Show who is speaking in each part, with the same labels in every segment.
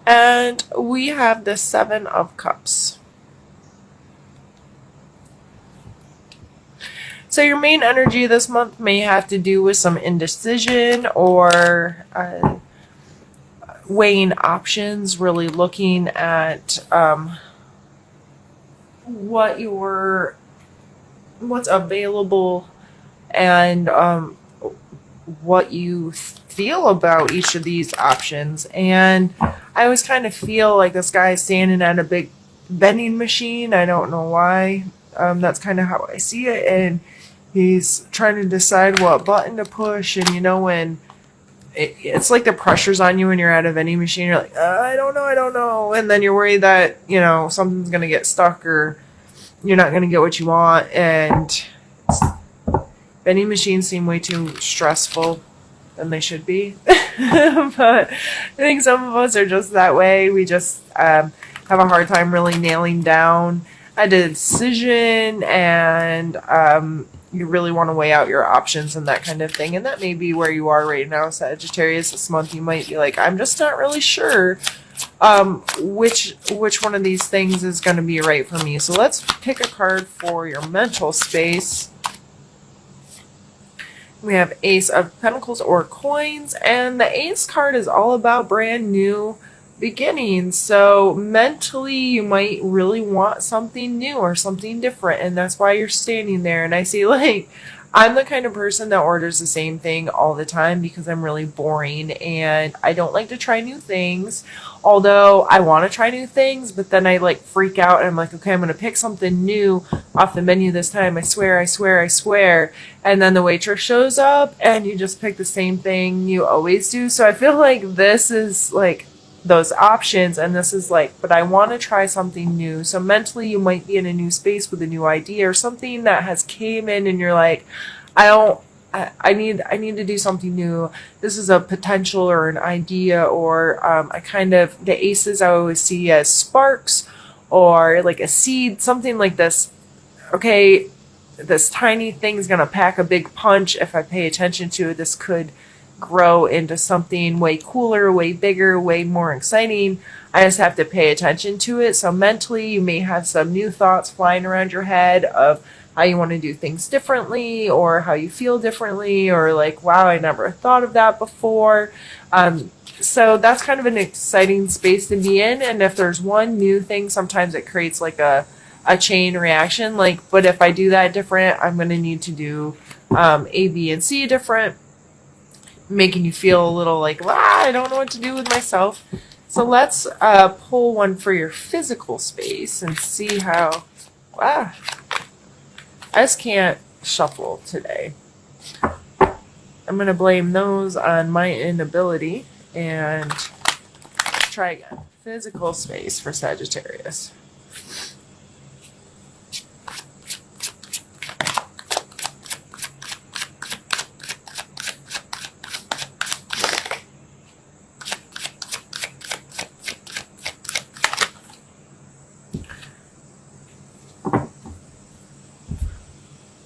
Speaker 1: And we have the Seven of Cups. So your main energy this month may have to do with some indecision or weighing options, really looking at what's available and what you feel about each of these options. And I always kind of feel like this guy is standing at a big vending machine. I don't know why. That's kind of how I see it. And he's trying to decide what button to push. And when it's like the pressure's on you when you're at a vending machine, you're like, I don't know. And then you're worried that, something's going to get stuck or you're not going to get what you want. And vending machines seem way too stressful than they should be. But I think some of us are just that way. We just have a hard time really nailing down a decision, and you really want to weigh out your options and that kind of thing. And that may be where you are right now, Sagittarius. This month you might be like, I'm just not really sure which one of these things is going to be right for me. So let's pick a card for your mental space. We have Ace of Pentacles or Coins, and the Ace card is all about brand new beginnings. So mentally, you might really want something new or something different, and that's why you're standing there. And I see, I'm the kind of person that orders the same thing all the time because I'm really boring and I don't like to try new things. Although I want to try new things, but then I freak out and I'm like, okay, I'm going to pick something new off the menu this time. I swear. And then the waitress shows up and you just pick the same thing you always do. So I feel like this is those options, and this is but I want to try something new. So mentally you might be in a new space with a new idea or something that has came in and you're like, I need to do something new. This is a potential or an idea, or the aces I always see as sparks or like a seed, something like this. Okay, this tiny thing's gonna pack a big punch. If I pay attention to it, this could grow into something way cooler, way bigger, way more exciting. I just have to pay attention to it. So mentally, you may have some new thoughts flying around your head of how you want to do things differently or how you feel differently, or wow, I never thought of that before. So that's kind of an exciting space to be in. And if there's one new thing, sometimes it creates a chain reaction. But if I do that different, I'm going to need to do A, B, and C different, making you feel a little I don't know what to do with myself. So let's pull one for your physical space and see how. I just can't shuffle today. I'm going to blame those on my inability and try again. Physical space for Sagittarius.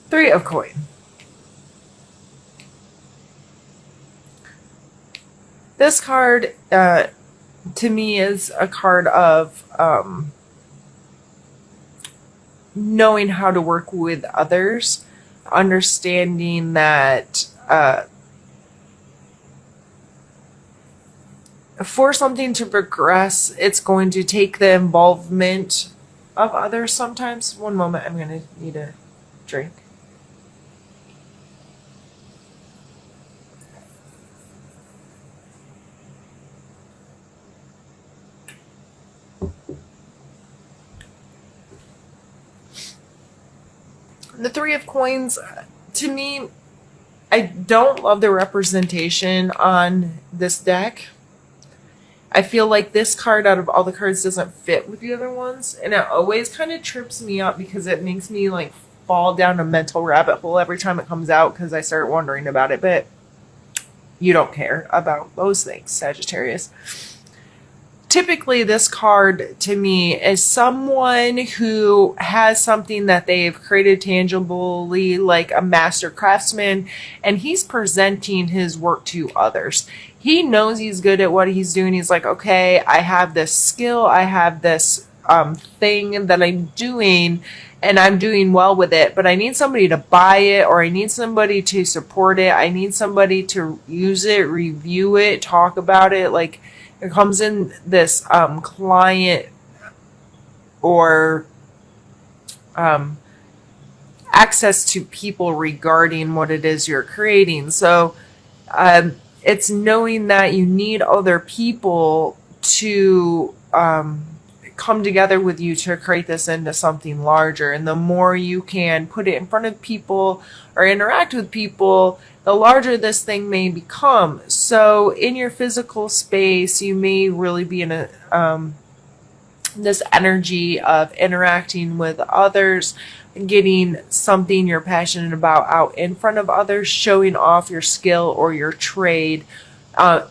Speaker 1: Three of coin. This card, to me, is a card of knowing how to work with others, understanding that for something to progress, it's going to take the involvement of others sometimes. One moment, I'm going to need a drink. The Three of Coins, to me, I don't love the representation on this deck. I feel like this card out of all the cards doesn't fit with the other ones, and it always kind of trips me up because it makes me fall down a mental rabbit hole every time it comes out because I start wondering about it. But you don't care about those things, Sagittarius. typically this card to me is someone who has something that they've created tangibly, like a master craftsman, and he's presenting his work to others. He knows he's good at what he's doing. He's like, okay, I have this skill, I have this thing that I'm doing, and I'm doing well with it, but I need somebody to buy it, or I need somebody to support it. I need somebody to use it, review it, talk about it. Like, it comes in this client or access to people regarding what it is you're creating. So it's knowing that you need other people to come together with you to create this into something larger. And the more you can put it in front of people or interact with people, the larger this thing may become. So in your physical space, you may really be in a this energy of interacting with others, getting something you're passionate about out in front of others, showing off your skill or your trade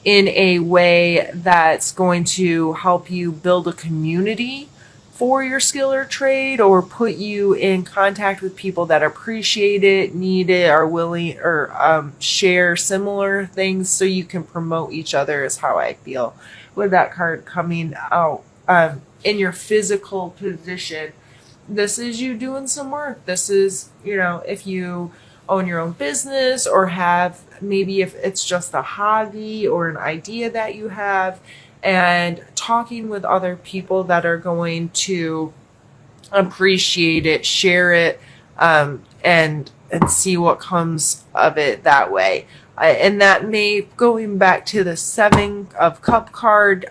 Speaker 1: in a way that's going to help you build a community for your skill or trade, or put you in contact with people that appreciate it, need it, are willing, or share similar things, so you can promote each other, is how I feel with that card coming out. In your physical position, this is you doing some work. This is, if you own your own business, or have, maybe if it's just a hobby or an idea that you have, and talking with other people that are going to appreciate it, share it, and see what comes of it that way. And that may, going back to the 7 of Cup card,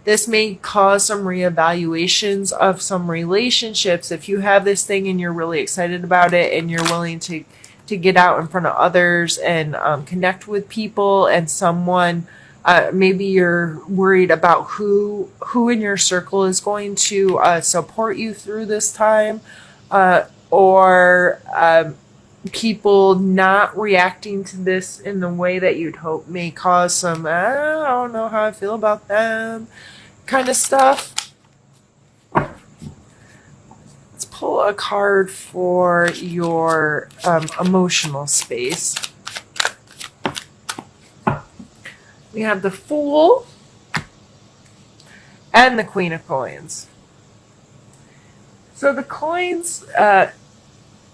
Speaker 1: this may cause some reevaluations of some relationships. If you have this thing and you're really excited about it, and you're willing to get out in front of others and connect with people, and someone, maybe you're worried about who in your circle is going to support you through this time, or people not reacting to this in the way that you'd hope, may cause some, I don't know how I feel about them kind of stuff. Let's pull a card for your emotional space. We have the Fool and the Queen of Coins. So the coins are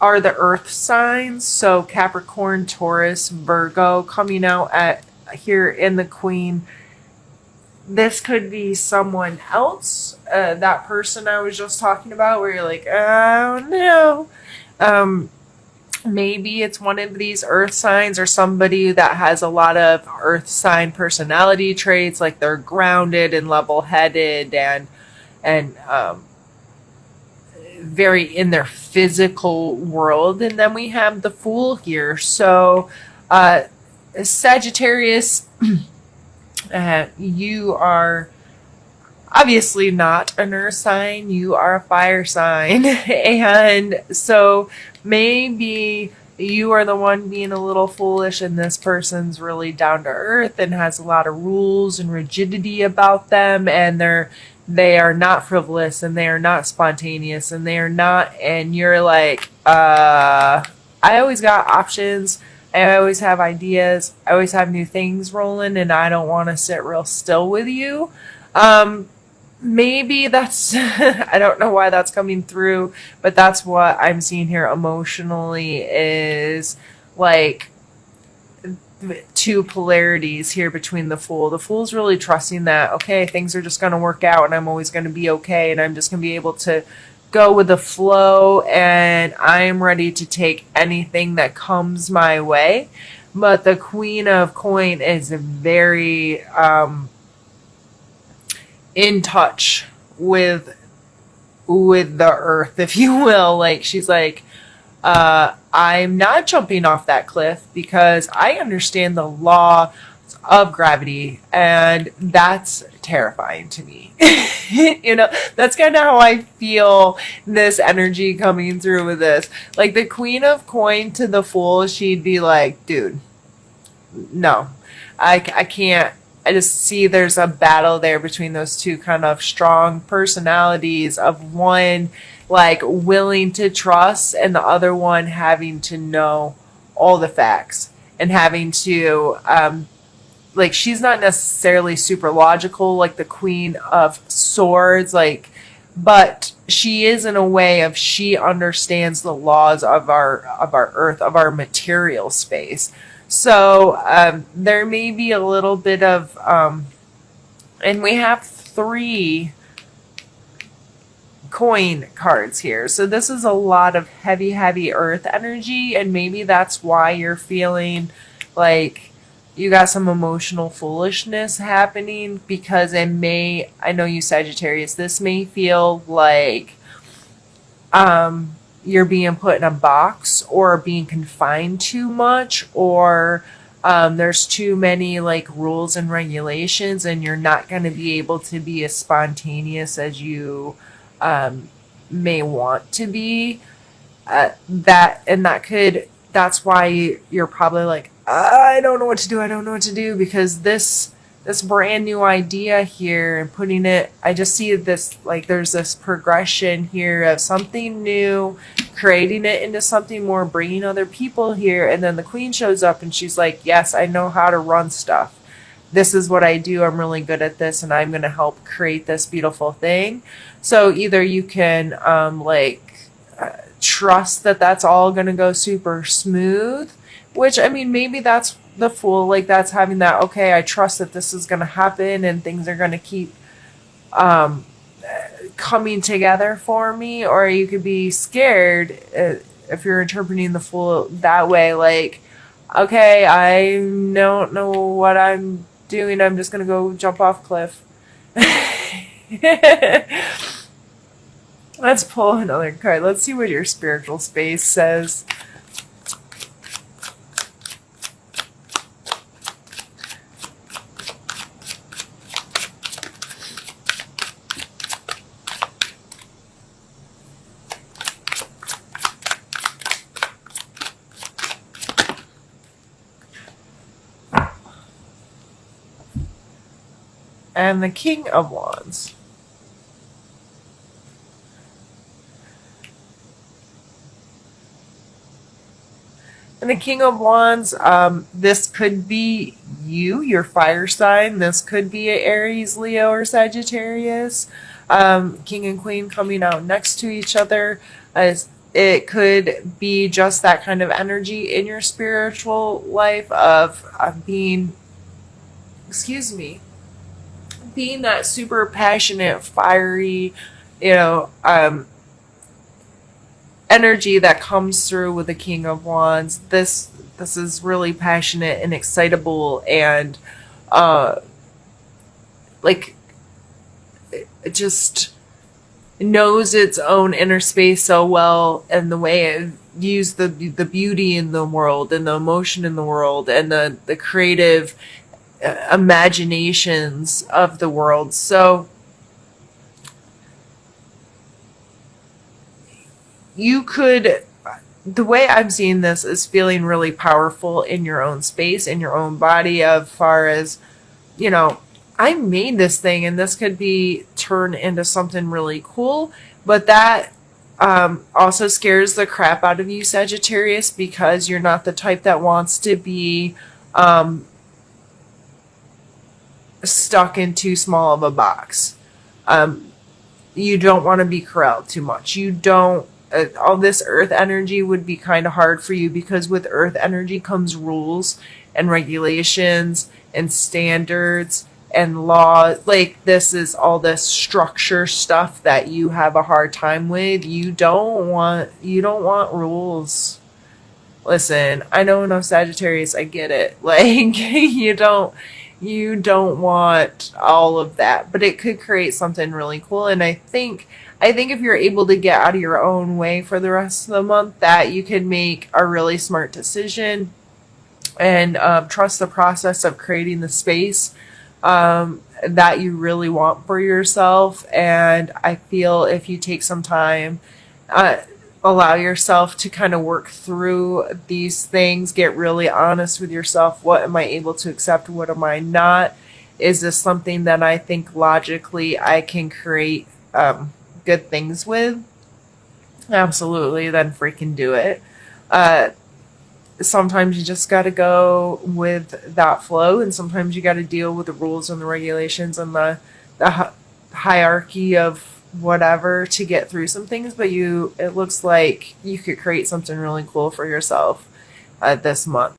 Speaker 1: the earth signs, so Capricorn, Taurus, Virgo, coming out at here in the Queen. This could be someone else, that person I was just talking about, where you're like, oh no. Maybe it's one of these earth signs, or somebody that has a lot of earth sign personality traits, like they're grounded and level-headed and very in their physical world. And then we have the Fool here. So Sagittarius, you are obviously not an earth sign, you are a fire sign. And so maybe you are the one being a little foolish, and this person's really down to earth and has a lot of rules and rigidity about them, and they are not frivolous, and they are not spontaneous, and they are not, and you're like, I always got options, I always have ideas, I always have new things rolling, and I don't want to sit real still with you. Maybe that's, I don't know why that's coming through, but that's what I'm seeing here emotionally, is like two polarities here between the Fool. The Fool's really trusting that, okay, things are just going to work out, and I'm always going to be okay, and I'm just going to be able to go with the flow, and I'm ready to take anything that comes my way. But the Queen of Coin is very in touch with the earth, if you will. Like, she's like, I'm not jumping off that cliff because I understand the law of gravity, and that's terrifying to me. That's kind of how I feel this energy coming through with this. Like, the Queen of Coin to the Fool, she'd be like, dude, no, I can't I just see there's a battle there between those two kind of strong personalities of one like willing to trust and the other one having to know all the facts and having to like she's not necessarily super logical like the Queen of Swords, like, but she is in a way of she understands the laws of our earth, of our material space. So there may be a little bit of and we have three coin cards here. So this is a lot of heavy earth energy, and maybe that's why you're feeling like you got some emotional foolishness happening, because it may, I know you Sagittarius, this may feel like you're being put in a box or being confined too much, or there's too many like rules and regulations and you're not going to be able to be as spontaneous as you may want to be. That's why you're probably like, I don't know what to do. I don't know what to do, because this brand new idea here and putting it, I just see this, like there's this progression here of something new, creating it into something more, bringing other people here. And then the Queen shows up and she's like, yes, I know how to run stuff. This is what I do. I'm really good at this and I'm going to help create this beautiful thing. So either you can trust that that's all going to go super smooth, which, I mean, maybe that's the Fool, like that's having that, okay, I trust that this is going to happen and things are going to keep coming together for me. Or you could be scared if you're interpreting the Fool that way, like, okay, I don't know what I'm doing, I'm just going to go jump off cliff. Let's pull another card. Let's see what your spiritual space says. And the King of Wands. And the King of Wands, this could be you, your fire sign. This could be an Aries, Leo, or Sagittarius. King and Queen coming out next to each other. It could be just that kind of energy in your spiritual life of being, being that super passionate, fiery, energy that comes through with the King of Wands. This is really passionate and excitable, and like it just knows its own inner space so well, and the way it views the beauty in the world and the emotion in the world and the creative imaginations of the world. So you could, the way I'm seeing this is feeling really powerful in your own space, in your own body, as far as, I made this thing and this could be turned into something really cool. But that also scares the crap out of you, Sagittarius, because you're not the type that wants to be stuck in too small of a box. You don't want to be corralled too much. You don't, all this earth energy would be kind of hard for you, because with earth energy comes rules and regulations and standards and law. Like, this is all this structure stuff that you have a hard time with. You don't want rules. Listen, I know, no, Sagittarius, I get it. Like, you don't want all of that, but it could create something really cool. And I think if you're able to get out of your own way for the rest of the month, that you could make a really smart decision and trust the process of creating the space that you really want for yourself. And I feel if you take some time, allow yourself to kind of work through these things, get really honest with yourself. What am I able to accept? What am I not? Is this something that I think logically I can create good things with? Absolutely, then freaking do it. Uh, Sometimes you just got to go with that flow, and sometimes you got to deal with the rules and the regulations and the hierarchy of whatever to get through some things. But it looks like you could create something really cool for yourself this month.